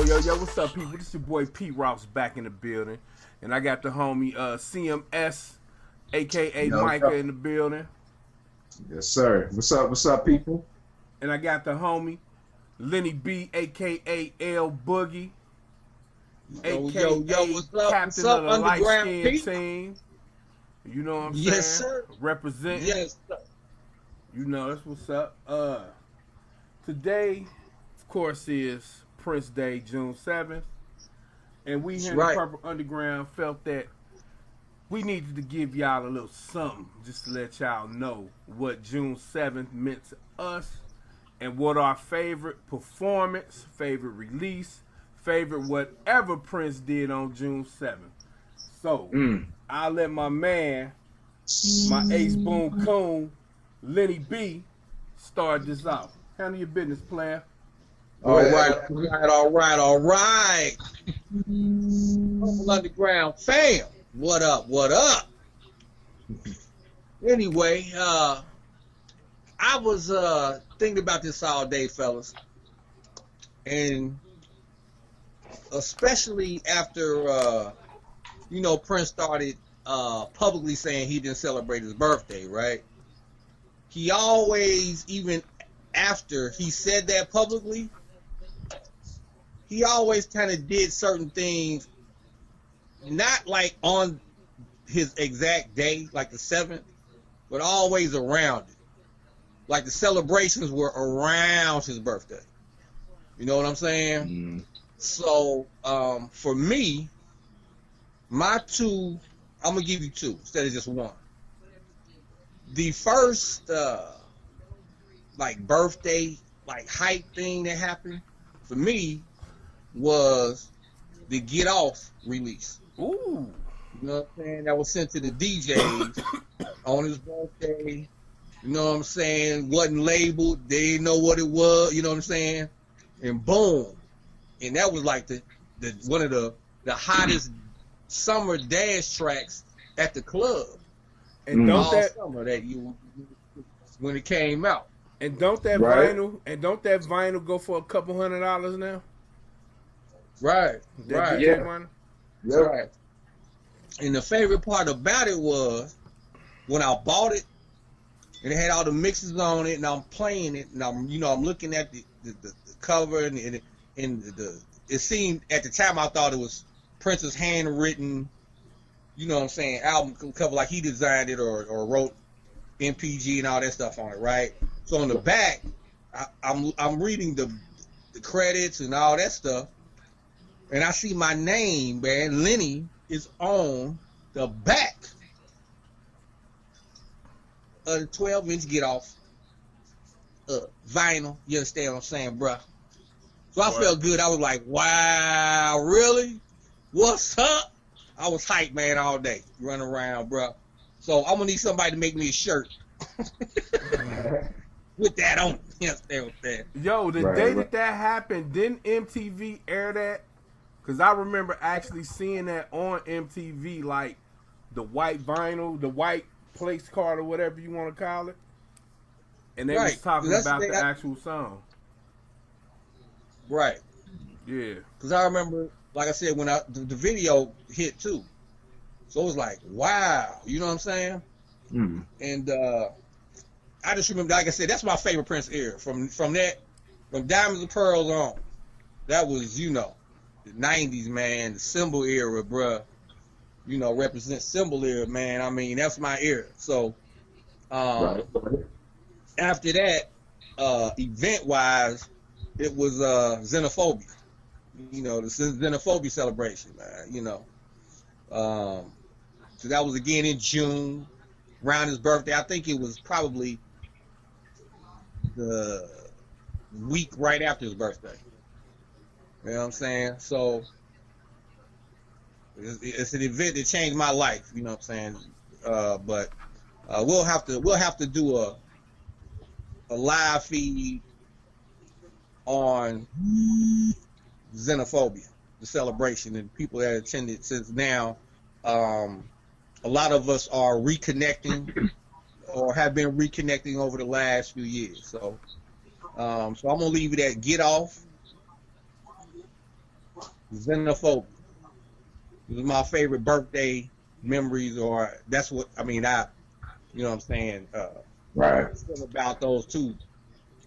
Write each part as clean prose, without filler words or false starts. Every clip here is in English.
Yo, what's up, people? This your boy Pete Rouse back in the building. And I got the homie CMS, aka Yo, Micah, yo. in the building. Yes, sir. What's up, people? And I got the homie Lenny B, aka L Boogie, Yo, aka what's up? What's Captain of up, the light Underground skin Pete? team. You know what I'm Yes, saying? sir. Representing. Yes, sir. You know that's what's up. Today, of course, is Prince Day, June 7th. And we That's here in right. the Purple Underground felt that we needed to give y'all a little something just to let y'all know what June 7th meant to us and what our favorite performance, favorite release, favorite whatever Prince did on June 7th. So, I'll let my man, my ace boom coon, Lenny B, start this off. Handle your business, player. All right. Purple Underground fam. What up? Anyway, I was thinking about this all day, fellas. And especially after Prince started publicly saying he didn't celebrate his birthday, right? He always, even after he said that publicly, he always kind of did certain things, not like on his exact day, like the 7th, but always around it. Like the celebrations were around his birthday. You know what I'm saying? So, for me, my two, I'm going to give you two instead of just one. The first, birthday, hype thing that happened for me was the Get Off release. Ooh. You know what I'm saying? That was sent to the DJs on his birthday. You know what I'm saying? Wasn't labeled. They didn't know what it was. You know what I'm saying? And boom. And that was like the one of the hottest summer dance tracks at the club. And don't All that summer when it came out. and don't that Right. vinyl go for a couple $100 now? Right. That Right. DJ Yeah. vinyl? Yep. Right. And the favorite part about it was when I bought it and it had all the mixes on it and I'm playing it and I'm looking at the cover and it seemed at the time I thought it was Prince's handwritten, you know what I'm saying, album cover, like he designed it or wrote MPG and all that stuff on it, right? So on the back, I'm reading the credits and all that stuff, and I see my name, man, Lenny, is on the back of the 12-inch Get Off vinyl. You understand what I'm saying, bruh? So I felt good. I was like, wow, really? What's up? I was hyped, man, all day, running around, bruh. So I'm gonna need somebody to make me a shirt with that on. You understand what I'm saying? Yo, the Right, day right. that happened, didn't MTV air that? Because I remember actually seeing that on MTV, like the white vinyl, the white place card or whatever you want to call it. And they was Right. talking That's about the the thing actual song. Right. Yeah. Because I remember, like I said, when the video hit too. So it was like, wow. You know what I'm saying? And I just remember, like I said, that's my favorite Prince era. From Diamonds and Pearls on. That was, the 90s, man, the Symbol era, bruh. Represents Symbol era, man. I mean, that's my era. So, Right. after that, event-wise, it was Xenophobia. The Xenophobia celebration, man, So that was again in June, around his birthday. I think it was probably the week right after his birthday. You know what I'm saying? So it's an event that changed my life. You know what I'm saying? But we'll have to do a live feed on Xenophobia, the celebration, and people that attended, since now a lot of us are reconnecting or have been reconnecting over the last few years. So I'm gonna leave it at Get Off. Xenophobia. It was my favorite birthday memories, or that's what I mean. You know what I'm saying? Right. About those two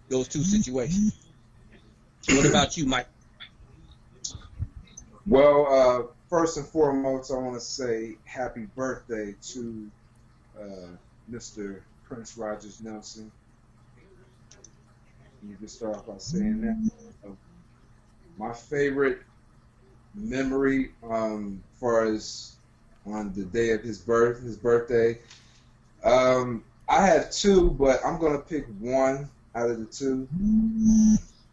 situations. What about you, Mike? Well, first and foremost, I want to say happy birthday to Mr. Prince Rogers Nelson. You can start off by saying that. My favorite memory, far as on the day of his birthday, I had two, but I'm gonna pick one out of the two.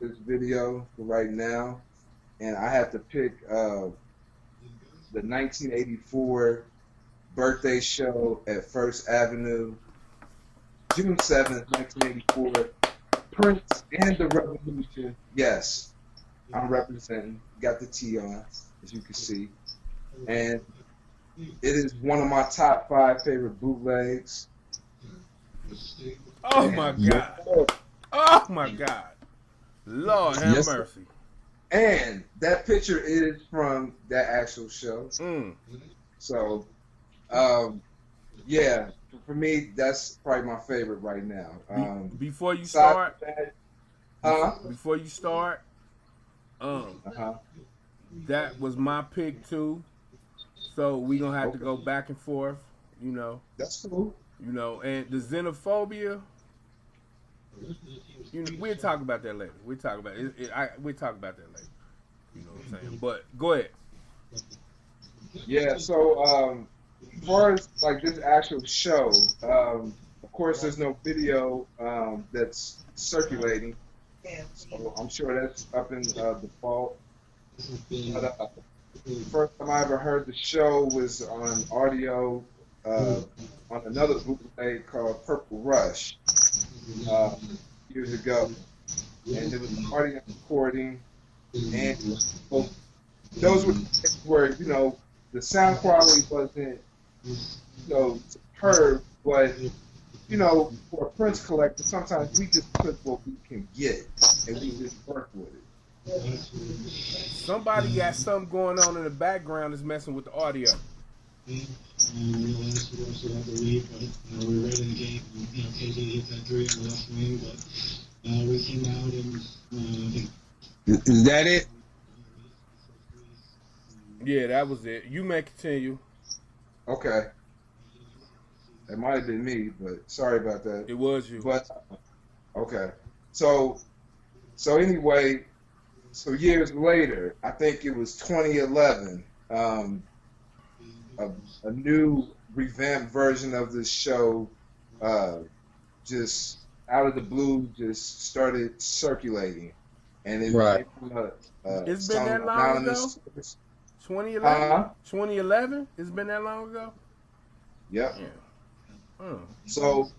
This video for right now, and I have to pick the 1984 birthday show at First Avenue, June 7th, 1984. Prince and the Revolution. Yes, I'm representing. Got the T on, as you can see, and it is one of my top 5 favorite bootlegs. Oh my God! Oh my God! Lord have Yes, mercy. And that picture is from that actual show. So, yeah, for me, that's probably my favorite right now. Before you start, Before you start, that was my pick too. So we gonna have to go back and forth, you know. That's cool. You know, and the xenophobia. We'll talk about that later. We'll talk about it. We'll talk about that later. You know what I'm saying? But go ahead. Yeah. So, as far as like this actual show, of course, there's no video that's circulating. So I'm sure that's up in default. But, first time I ever heard the show was on audio on another bootleg called Purple Rush years ago, and it was an audio recording, and those were you know, the sound quality wasn't superb, but you know, for a Prince collector, sometimes we just put what we can get and we just work with it. Somebody got something going on in the background that's messing with the audio. We were right in the game. KJ hit that 3 on the left wing, but we came out and Is that it? Yeah, that was it. You may continue. Okay. It might have been me, but sorry about that. It was you. But okay. So anyway, so years later, I think it was 2011, a new revamped version of this show just out of the blue just started circulating, and it Right. It's been that long ago? 2011? 2011? It's been that long ago? Yep. Yeah. So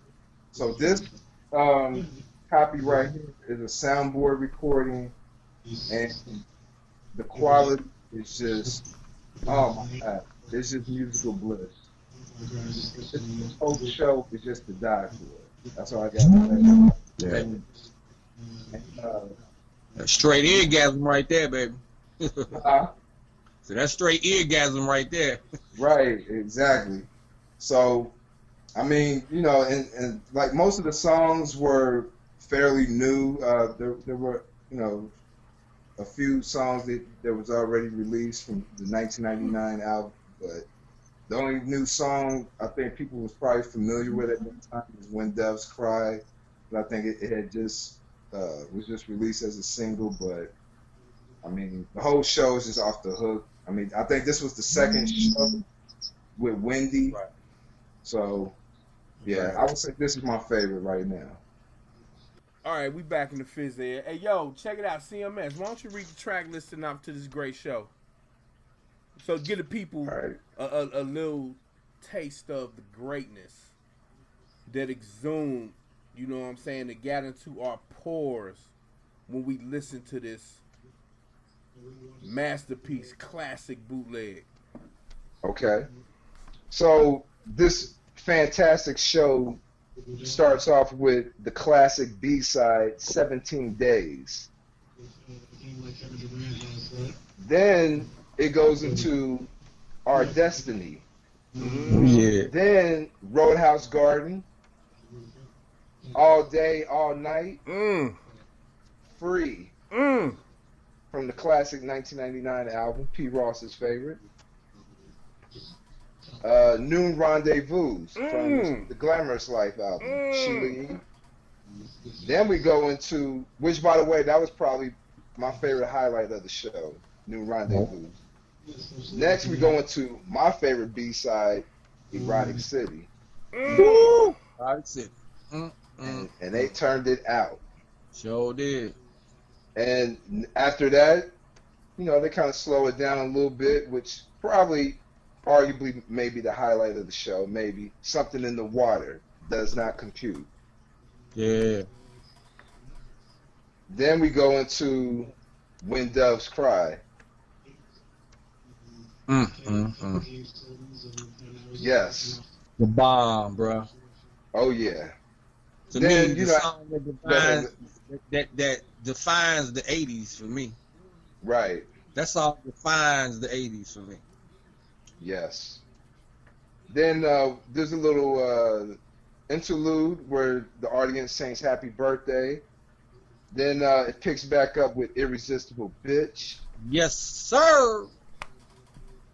this copy right here is a soundboard recording, and the quality is just, oh my God, it's just musical bliss. This whole show is just to die for. That's all I got to say. Yeah. And, Straight eargasm right there, baby. uh, So that's straight eargasm right there. right, exactly. So, I mean, you know, and like most of the songs were fairly new. There were, you know, a few songs that was already released from the 1999 album, but the only new song I think people was probably familiar with at that time was "When Doves Cry," but I think it had just was just released as a single. But I mean, the whole show is just off the hook. I mean, I think this was the second show with Wendy. Right. So, yeah, I would say this is my favorite right now. All right, we back in the fizz there. Hey, yo, check it out, CMS. Why don't you read the track listing off to this great show? So give the people Right. a little taste of the greatness that exhumed, you know what I'm saying, that got into our pores when we listen to this masterpiece, classic bootleg. Okay. So this fantastic show starts off with the classic B-side, 17 Days. team like Kevin Durant has, but Then it goes into Our Destiny. Yeah. Then Roadhouse Garden, All Day, All Night, Mm. Free Mm. from the classic 1999 album, P. Ross's favorite. Noon Rendezvous from the Glamorous Life album, Sheila E. Then we go into, which by the way, that was probably my favorite highlight of the show, Noon Rendezvous. Next we go into my favorite B-side, Erotic City. Woo! That's it. And they turned it out. Sure did. And after that, you know, they kind of slow it down a little bit, which probably, arguably, maybe the highlight of the show. Maybe Something in the Water does not compute. Yeah. Then we go into When Doves Cry. Yes. The bomb, bro. Oh yeah. To Then, me, you the know, song that defines the 80s for me. Right. That song defines the 80s for me. Yes. Then there's a little interlude where the audience sings Happy Birthday. Then it picks back up with Irresistible Bitch. Yes, sir.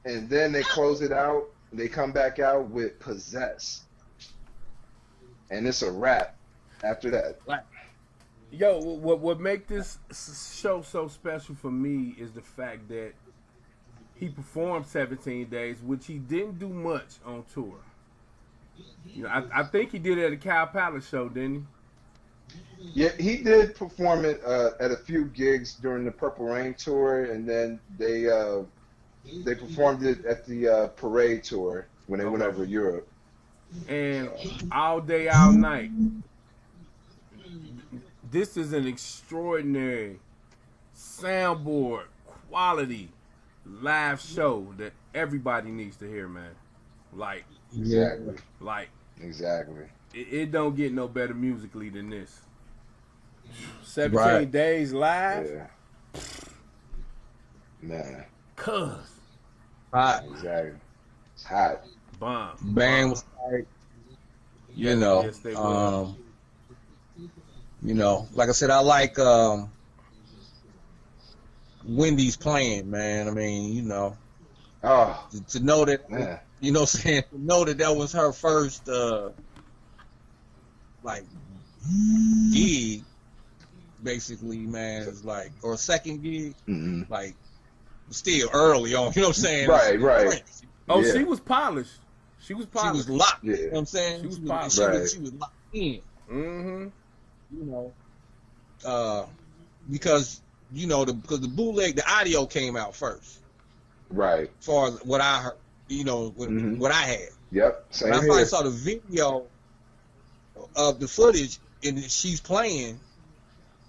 And then they close it out. They come back out with Possess. And it's a wrap after that. Yo, what make this show so special for me is the fact that he performed 17 days, which he didn't do much on tour. You know, I think he did it at a Cow Palace show, didn't he? Yeah, he did perform it at a few gigs during the Purple Rain tour, and then they performed it at the Parade tour when they went over to Europe. And All Day, All Night. This is an extraordinary soundboard quality live show that everybody needs to hear, man. Like, Exactly. like Exactly. it don't get no better musically than this. 17 Right. days live, Yeah. Man. cuz Hot. Exactly. It's hot. bomb. Band was like, you know, Yes, they were. you know, like I said, I like Wendy's playing, man. I mean, you know, Oh, to know that, man. you know what I'm saying, to know that that was her first, like, gig, basically, man, is like, or second gig, Hmm. like, still early on, you know what I'm saying? Right, right. Prince. Oh, Yeah. she was polished. She was She polished. was locked, Yeah. you know what I'm saying? She was She polished. was locked in. Mm-hmm. You know, because you know because the bootleg, the audio came out first, Right. as far as what I heard, you know, what I had. Yep. Same When I here. finally saw the video of the footage and she's playing,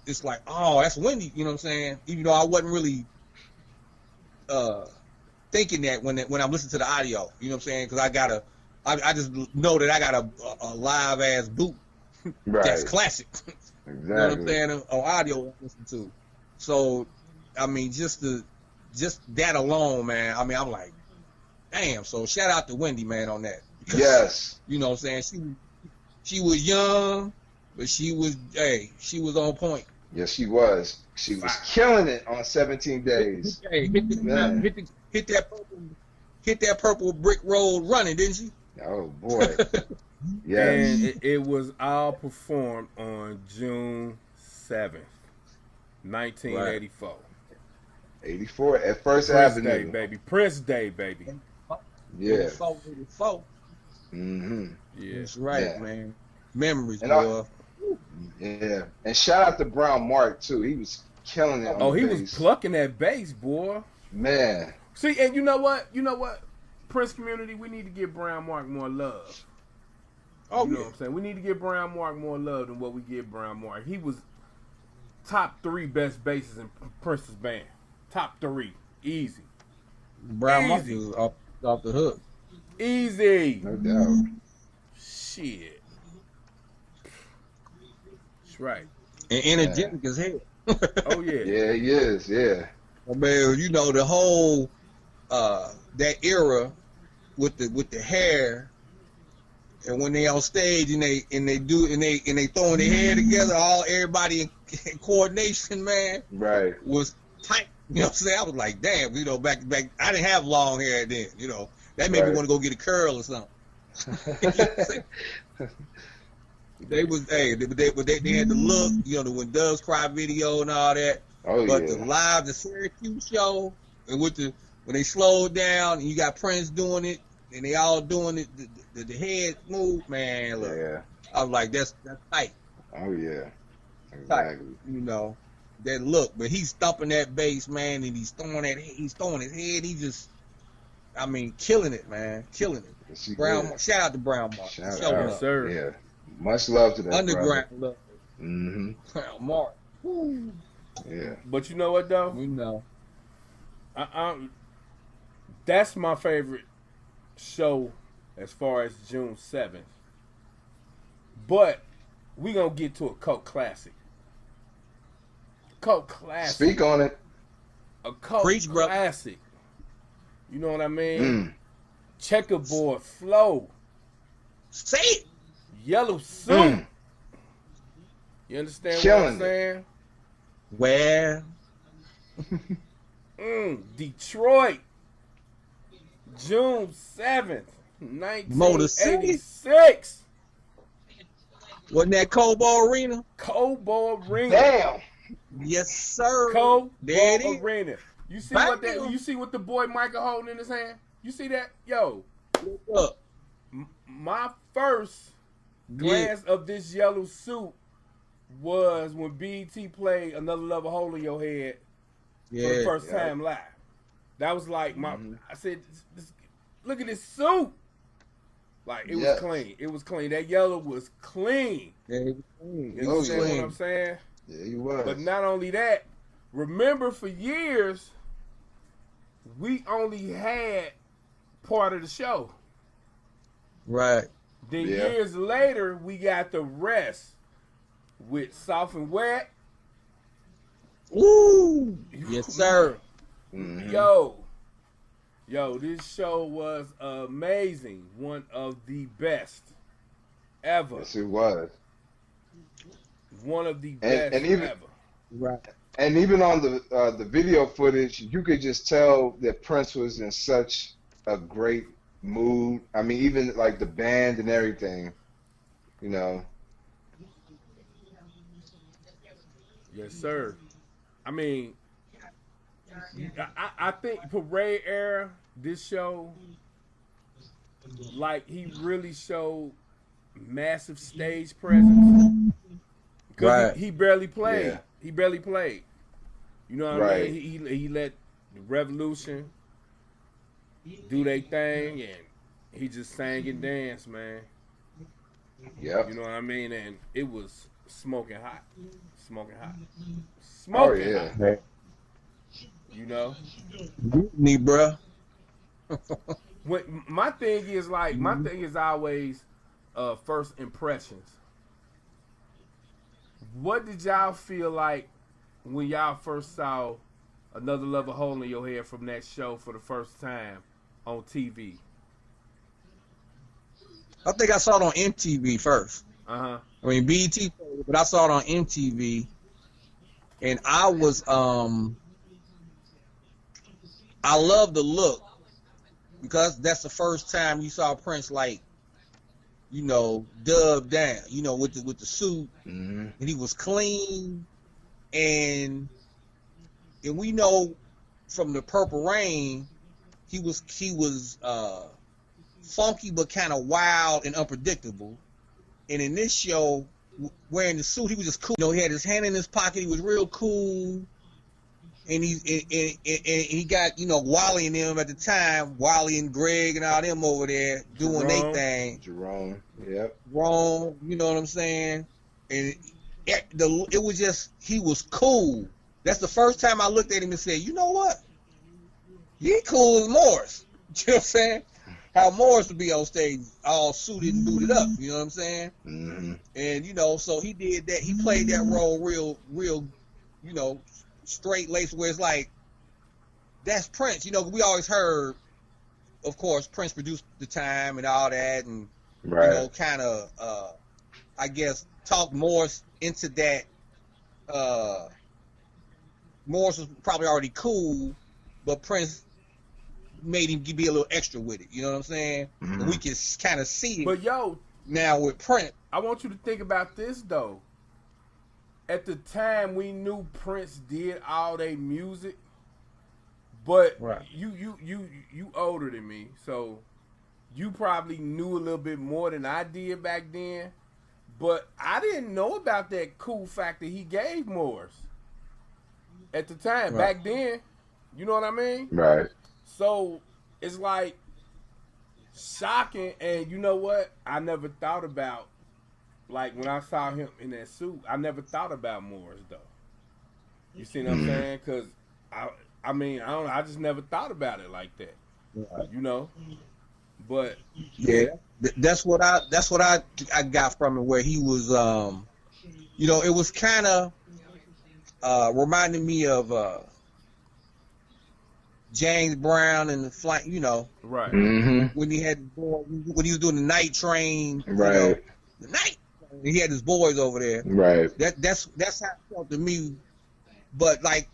it's like, oh, that's Wendy, you know what I'm saying? Even though I wasn't really thinking that when I'm listening to the audio, you know what I'm saying? Because I just know that I got a live ass boot Right. that's classic. Exactly. You know what I'm saying? On audio to listen to. So, I mean, just that alone, man. I mean, I'm like, damn. So shout out to Wendy, man, on that. Because, Yes. you know what I'm saying? She was young, but she was on point. Yes, she was. She was killing it on 17 days. Hey, Man. hit that purple brick road running, didn't she? Oh boy. Yes. And it was all performed on June 7th, 1984. 84 at First Prince Day, Avenue. baby. Prince Day, baby. Yeah. 84. Mm-hmm. Yeah. That's right, Yeah. man. Memories, And boy. Yeah. And shout out to Brown Mark too. He was killing it on Oh, the he bass. was plucking that bass, boy. Man. See, and you know what? Prince community, we need to give Brown Mark more love. Oh, You know yeah. what I'm saying? We need to give Brown Mark more love than what we give Brown Mark. He was top 3 best bassists in Prince's band. Top 3. Easy. Brown Mark Easy. was off the hook. Easy. No doubt. Shit. That's right. And energetic as hell. Oh yeah. Yeah, he is. Yeah. I mean, you know, the whole that era with the hair, and when they on stage and they throwing their hair together, everybody in coordination, man, Right. was tight. You know what I'm saying? I was like, damn, you know, back I didn't have long hair then, you know. That made me Right. want to go get a curl or something. They was they had the look, you know, the When Doves Cry video and all that. Oh But yeah. the Syracuse show, and when they slowed down and you got Prince doing it, and they all doing it, the head move, man. Look, Yeah. I was like, that's tight, Oh yeah. tight, Exactly. you know, that look. But he's thumping that bass, man, and he's throwing his head. He just, I mean, killing it, man, killing it. Yes, he Brown, did. shout out to Brown Mark. Shout Showing out. up. Sir. Yeah. Much love to that Underground look, Mm-hmm. Brown Mark. Woo. Yeah. But you know what though? You know, That's my favorite show as far as June 7th. But we gonna get to a cult classic. Cult classic. Speak on it. A cult Preach, brother. classic. You know what I mean? Mm. Checkerboard flow. say it. Yellow suit. Mm. You understand what Killing I'm it. saying? Well, Detroit. June 7th, Motor City. 1986. wasn't that Cobo Arena? Cobo Arena. Damn. Yes, sir. Cobo There it is. Arena. You see Bam. what that? You see what the boy Michael holding in his hand? You see that? Yo, Look, my first glance of this yellow suit was when BET played Another Level Hole in Your Head for the yeah. first Yeah. time live. That was like my. Mhm. I said, "Look at this suit." Like it Yes. was clean. It was clean. That yellow was clean. Yeah, it was You clean. understand Clean. what I'm saying? Yeah, he was. But not only that, remember for years we only had part of the show. Right. Then Yeah. years later we got the rest with Soft and Wet. Woo! Yes, sir. Mhm. Yo, this show was amazing. One of the best ever. Yes, it was. One of the best and even- ever. Right. And even on the video footage, you could just tell that Prince was in such a great mood. I mean, even like the band and everything, you know. Yes, sir. I mean, I think Parade Era, this show, like he really showed massive stage presence. Because Right. he barely played. Yeah. He barely played. You know what I Right. mean? He let the Revolution do their thing, and he just sang and danced, man. Yep. You know what I mean? And it was smoking hot. Smoking hot. Oh Smoking yeah. hot. You know? Me, bruh. My thing is always first impressions. What did y'all feel like when y'all first saw Another Level Hole in Your Head from that show for the first time on TV? I think I saw it on MTV first. Uh-huh. I mean, BET, but I saw it on MTV, and I was I love the look because that's the first time you saw Prince like, you know, dubbed down, you know, with the suit, Hmm. and he was clean, and we know from the Purple Rain, he was funky but kind of wild and unpredictable. And in this show, wearing the suit, he was just cool. You know, he had his hand in his pocket. He was real cool. And he got, you know, Wally and them at the time, Wally and Greg and all them over there doing their Jerome. thing. Jerome. Yep. Wrong, you know what I'm saying? And it was just, he was cool. That's the first time I looked at him and said, you know what? He cool as Morris. You know what I'm saying? How Morris would be on stage all suited and booted up. You know what I'm saying? Hmm. And, you know, so he did that. He played that role real you know, straight laced where it's like, that's Prince. You know, we always heard, of course, Prince produced The Time and all that, and Right. you know, kind of, I guess, talked Morris into that. Morris was probably already cool, but Prince made him be a little extra with it. You know what I'm saying? Mhm. And we can kind of see it But yo, now with Prince. I want you to think about this though. At the time, we knew Prince did all their music, but Right. you older than me, so you probably knew a little bit more than I did back then. But I didn't know about that cool factor he gave Morris at the time. Right. Back then, you know what I mean? Right. So it's like shocking, and you know what? I never thought about, like when I saw him in that suit, I never thought about Morris though. You see what I'm saying? Because I mean, I don't know, I just never thought about it like that. Right. You know, but Yeah, that's what I got from it, where he was, you know, it was kind of reminding me of James Brown and the flight, you know, right, Mm-hmm. when he had when he was doing the night train, you know, Right. the night. He had his boys over there. Right. That's how it felt to me. But like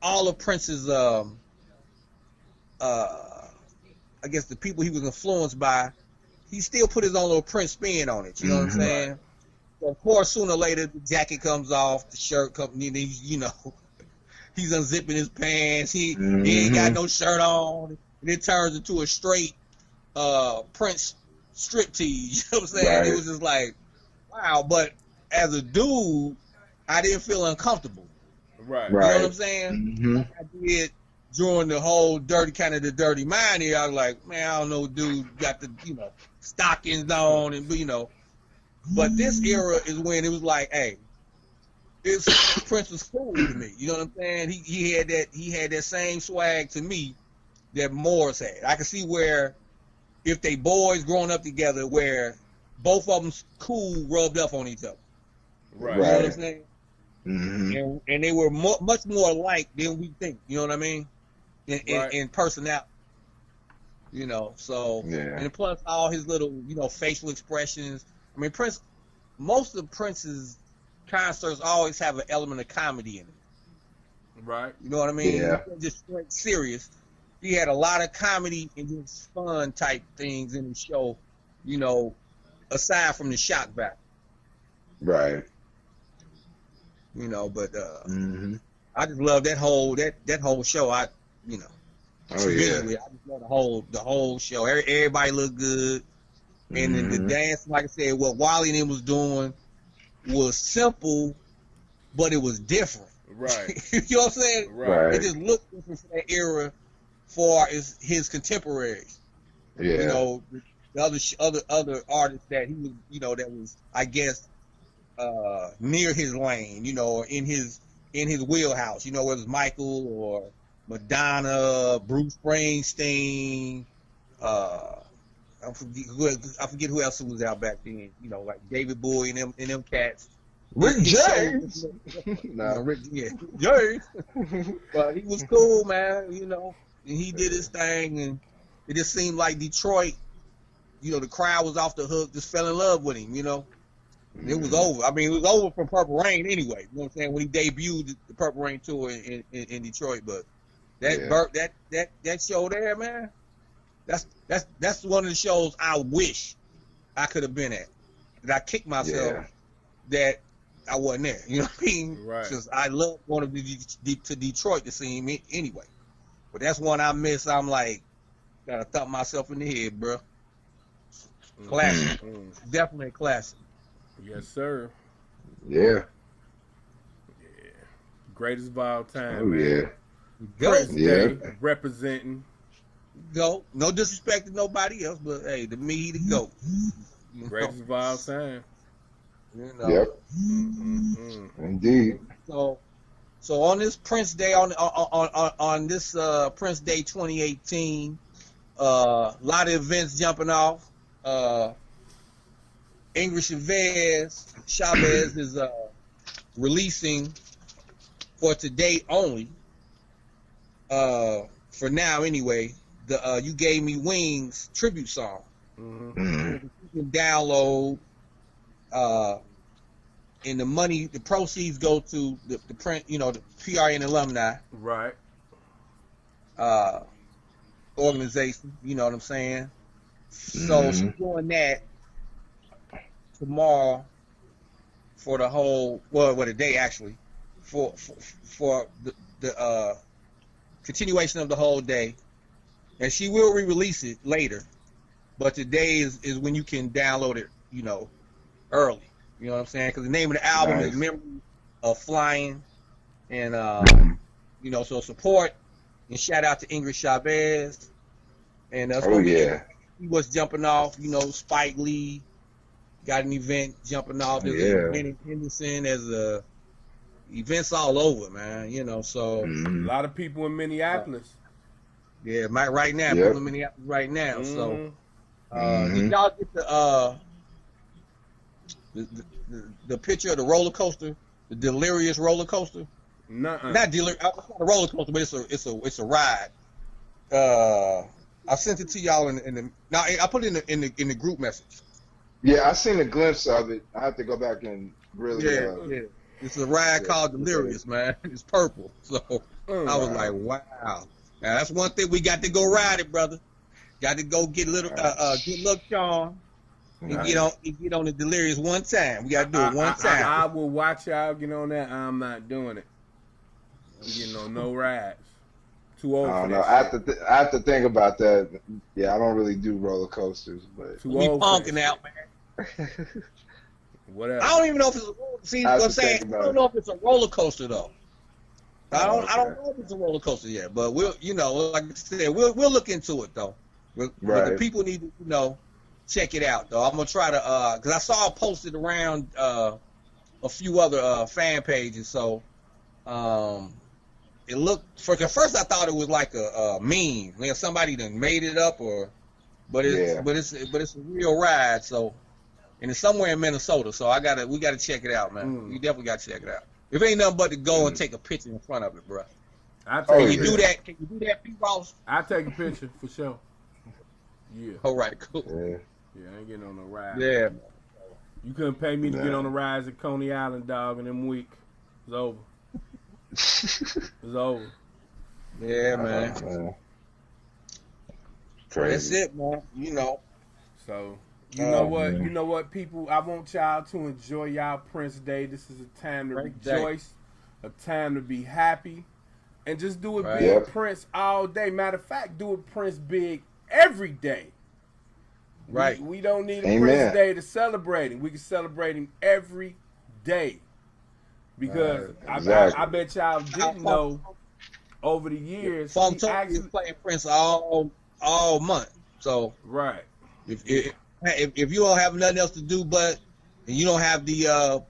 all of Prince's, I guess the people he was influenced by, he still put his own little Prince spin on it. You know what I'm Mhm. saying? So of course, sooner or later, the jacket comes off, the shirt comes, you know, he's unzipping his pants. He ain't got no shirt on, and it turns into a straight Prince strip tease. You know what I'm saying? Right. It was just like, wow. But as a dude, I didn't feel uncomfortable. right, You know Right. what I'm saying? Mm-hmm. I did during the whole dirty mind here. I was like, man, I don't know, dude got the, you know, stockings on, and you know. But this era is when it was like, hey, Prince was cool to me. You know what I'm saying? He had that same swag to me that Morris had. I can see where if they boys growing up together, where both of them cool rubbed up on each other. right, You know what I'm Right. saying? Mm-hmm. And they were much more alike than we think. You know what I mean? Right. In personality. You know, so Yeah. and plus all his little, you know, facial expressions. I mean, Prince. Most of Prince's concerts always have an element of comedy in it. right, You know what I mean? Yeah. He wasn't just straight serious. He had a lot of comedy and just fun type things in the show. You know, aside from the shock value. Right. You know, but Mm-hmm. I just love that whole show. You know. Oh yeah. Visually, I just love the whole show. Everybody looked good, and then the Mhm. dance, like I said, what Wally and them was doing was simple, but it was different. right, You know what I'm saying? right, It just looked different for that era, for his contemporaries. Yeah. You know, the other artists that he was, you know, that was, I guess, near his lane, you know, or in his wheelhouse. You know, whether it was Michael or Madonna, Bruce Springsteen, I forget who else was out back then. You know, like David Bowie and them cats. Rick His show James. was- you Nah. know, Rick James. But he was cool, man. You know, and he did his thing, and it just seemed like Detroit. You know, the crowd was off the hook, just fell in love with him. You know, and it was over. I mean, it was over from Purple Rain anyway. You know what I'm saying? When he debuted the Purple Rain tour in Detroit, but that show there, man, that's one of the shows I wish I could have been at. That I kicked myself Yeah. that I wasn't there. You know what I mean? Right. Because I love going to Detroit to see him anyway. But that's one I miss. I'm like, gotta thump myself in the head, bro. Classic. Mm. Definitely a classic. Yes, sir. Yeah. Greatest of all time. Oh man. yeah. Go. Prince Yeah. Day, representing. Go. No disrespect to nobody else, but hey, to me, he the GOAT. You know? Greatest of all time. You know? Yep. Mm-mm-mm. Indeed. So on this Prince Day, on this Prince Day 2018, a lot of events jumping off. Ingrid Chavez is releasing for today only, for now anyway, the You Gave Me Wings tribute song. Mm. You can download, and the proceeds go to the print, the PRN alumni Right. organization. You know what I'm saying? So she's doing that tomorrow for the whole, the day actually, for the continuation of the whole day, and she will re-release it later. But today is when you can download it, early. You know what I'm saying? Because the name of the album is Memory of Flying, and so support and shout out to Ingrid Chavez, and he was jumping off. Spike Lee got an event jumping off. There's an event in Henderson. There's events all over, man. So A lot of people in Minneapolis. yeah, right now, Yep. people in Minneapolis right now. Mhm. So did y'all get the picture of the roller coaster, the Delirious roller coaster? Nuh-uh. Not Delirious, it's not a roller coaster, but it's a ride. I sent it to y'all in the. Now I put it in the group message. Yeah, I seen a glimpse of it. I have to go back and really. Yeah. It's a ride called Delirious, man. It's purple. So I was like, wow. Now that's one thing we got to go ride it, brother. Got to go get a little good luck charm and get on the Delirious one time. We got to do it one time. I will watch y'all get on that. I'm not doing it. I'm getting on no rides. Too old I for don't know. that. I have to think about that. Yeah, I don't really do roller coasters, but Too We old for punking that out, man. shit. Whatever. I don't even know if it's see I have what I'm to saying. think I about don't it. know if it's a roller coaster though. I don't Okay. know if it's a roller coaster yet, but we'll like I said, we'll look into it though. But the Right. people need to check it out though. I'm gonna try to because I saw it posted around a few other fan pages. So it looked at first I thought it was like a meme, like somebody done made it up but it's a real ride. So and it's somewhere in Minnesota. So we gotta check it out, man. We definitely gotta check it out. If ain't nothing but to go and take a picture in front of it, bro. I Oh, Can take you a do picture. that? Can you do that, P. Ross? I take a picture for sure. Yeah. All right, cool. yeah. Yeah, I ain't getting on no ride. Yeah. You couldn't pay me to get Nah. on the rides at Coney Island, dog, in them week. It's over. It's over. Yeah, man. Crazy. That's it, man. So you know what? man. You know what, people? I want y'all to enjoy y'all Prince Day. This is a time to Prince Day. rejoice, a time to be happy, and just do it Right. big Yep. Prince all day. Matter of fact, do it Prince big every day. Right. We don't need a Amen. Prince Day to celebrate him. We can celebrate him every day. Because Exactly. I bet y'all didn't know over the years. Funk he Tony actually, is playing Prince all month. So right. if you don't have nothing else to do, but and you don't have the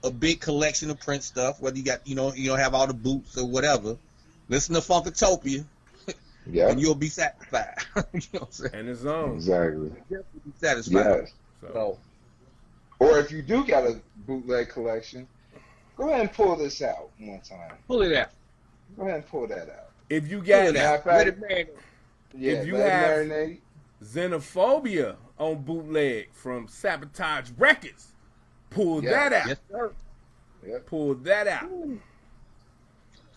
a big collection of Prince stuff, whether you got you don't have all the boots or whatever, listen to Funkatopia Yeah. and you'll be satisfied. You know what I'm saying? And his own. Exactly. You'll be satisfied. Yes. So, Or if you do got a bootleg collection, go ahead and pull this out one time. Pull it out. Go ahead and pull that out. if you Pull got it out. Matter Let of it marinate. Yeah. If you let it have- marinate. Xenophobia on bootleg from Sabotage Records, pull Yeah. that out. Yes, sir. Pull that out.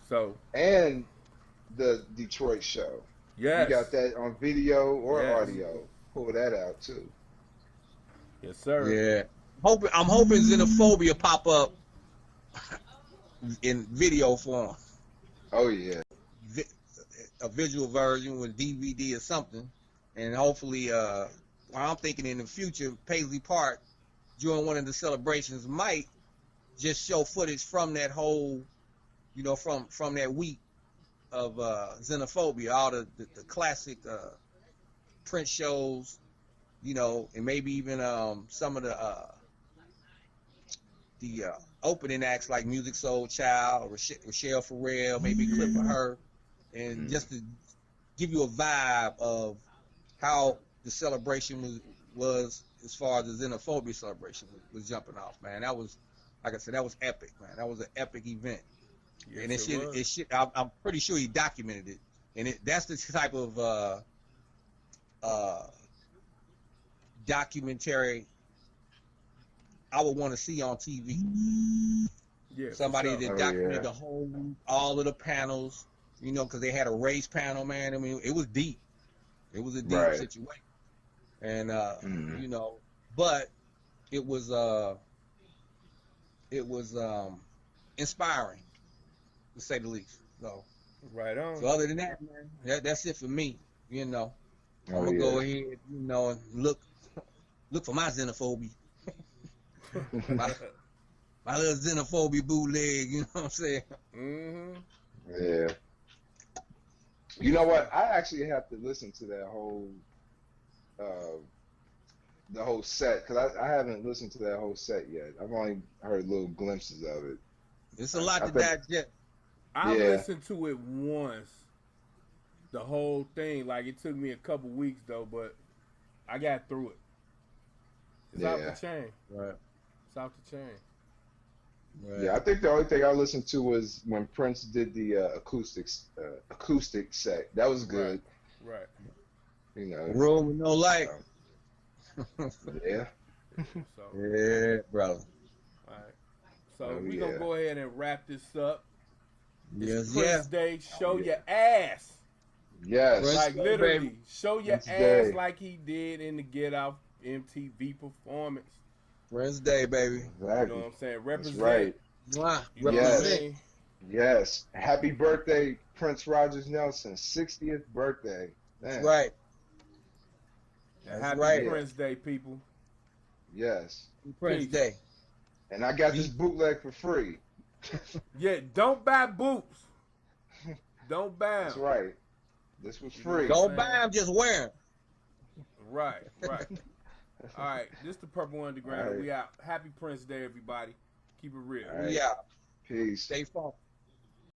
So, And the Detroit show. yes. You got that on video or Yes. audio. Pull that out too. Yes, sir. Yeah. I'm hoping Xenophobia pop up in video form. Oh yeah. A visual version with DVD or something. And hopefully, I'm thinking in the future, Paisley Park, during one of the celebrations, might just show footage from that whole, from that week of Xenophobia, all the classic Prince shows, and maybe even some of the opening acts like Music Soul Child, Rochelle Farrell, maybe a clip of her, and just to give you a vibe of how the celebration was as far as the Xenophobia celebration was jumping off, man. That was, like I said, that was epic, man. That was an epic event. Yes, and it was. shit. I'm pretty sure he documented it, and that's the type of documentary I would want to see on TV. Yeah, for Somebody sure. that Oh, documented yeah. the whole, all of the panels, you know, because they had a race panel, man. I mean, it was deep. It was a deep Right. situation, and Mhm. you know, but it was inspiring, to say the least. So, Right on. so other than that, man, that's it for me. You know, I'm Oh, gonna go yeah. ahead, you know, and look for my xenophobia, my little xenophobia bootleg. You know what I'm saying? Mm-hmm. Yeah. You know what? I actually have to listen to that whole, uh, the whole set because I haven't listened to that whole set yet. I've only heard little glimpses of it. It's a lot I to think, digest. I yeah, listened to it once, the whole thing. Like it took me a couple weeks though, but I got through it. It's out the yeah, chain. Right. It's out the chain. yeah. I think the only thing I listened to was when Prince did the acoustic set. That was good. Right. You know. Room with no light. Yeah. So, Yeah, brother. all right. So Oh, we yeah. gonna go ahead and wrap this up. Yes, It's yeah. Prince Day. Show yeah. your ass. Yes. Prince Like Day, literally, baby. show your Prince ass Day. like he did in the Get Out MTV performance. Prince Day, baby. You know what Exactly. I'm saying? That's Represent. right. Mwah. You know what I'm Yes. saying? Yes. Happy birthday, Prince Rogers Nelson. 60th birthday. That's Man. right. And That's happy right. Prince Day, people. Yes. Prince Peace. Day. And I got this bootleg for free. Yeah, don't buy boots. Don't buy That's them. right. This was You know free. what I'm Don't buy them, just wear them. Right. All right, this the Purple Underground. All right. We out. Happy Prince Day, everybody. Keep it real. All right. Yeah. Peace. Stay funky.